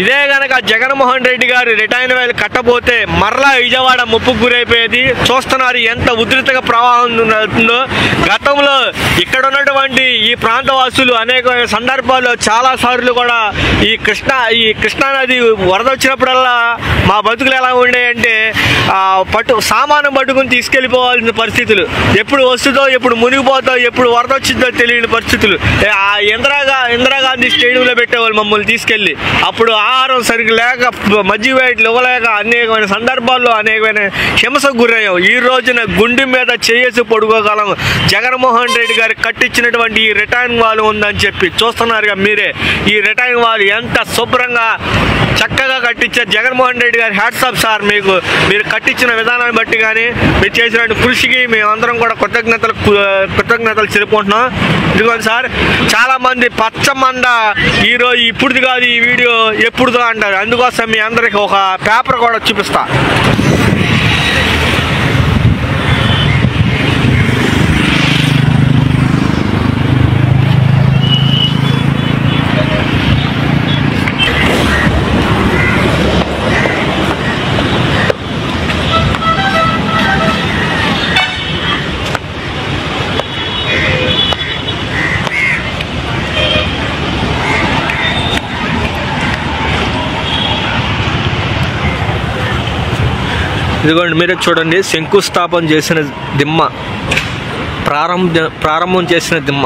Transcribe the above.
ఇదే గనక జగన్మోహన్ రెడ్డి గారు రిటైన్ వైల్ కట్టబోతే మరలా విజయవాడ ముప్పుకు గురైపోయేది. చూస్తున్నారు ఎంత ఉధృతగా ప్రవాహం ఉందో. గతంలో ఇక్కడ ఉన్నటువంటి ఈ ప్రాంతవాసులు అనేక సందర్భాల్లో చాలా సార్లు కూడా ఈ కృష్ణానది వరద వచ్చినప్పుడల్లా మా బతుకులు ఎలా ఉండేయంటే సామాను పట్టుకుని తీసుకెళ్ళిపోవాల్సిన పరిస్థితులు, ఎప్పుడు వస్తుందో ఎప్పుడు మునిగిపోతో ఎప్పుడు వరద వచ్చిందో తెలియని పరిస్థితులు. ఇందిరాగాంధీ స్టేడియంలో పెట్టేవాళ్ళు మమ్మల్ని తీసుకెళ్ళి. అప్పుడు ఆహారం సరిగ్గా లేక మజ్జిగ వేట్లు ఇవ్వలేక అనేకమైన సందర్భాల్లో అనేకమైన హింసకు గురయ్యాం. ఈ రోజున గుండె మీద చేసి పడుకోగలం జగన్మోహన్ రెడ్డి గారు కట్టించినటువంటి ఈ రిటైన్ వాల్ ఉందని చెప్పి చూస్తున్నారుగా మీరే. ఈ రిటైన్ వాల్ ఎంత శుభ్రంగా చక్కగా కట్టించారు జగన్మోహన్ రెడ్డి గారు. హ్యాట్స్ ఆఫ్ సార్ మీకు. మీరు కట్టించిన విధానాన్ని బట్టి కానీ మీరు చేసిన కృషికి మేమందరం కూడా కృతజ్ఞతలు చెప్పుకుంటున్నాం. ఇదిగోండి సార్, చాలా మంది పచ్చమంద ఈరోజు ఇప్పుడుది కాదు ఈ వీడియో ఎప్పుడుదో అంటారు. అందుకోసం మీ అందరికి ఒక పేపర్ కూడా చూపిస్తా. ఇదిగోండి మీరే చూడండి, శంకుస్థాపన చేసిన దిమ్మ, ప్రారంభం చేసిన దిమ్మ.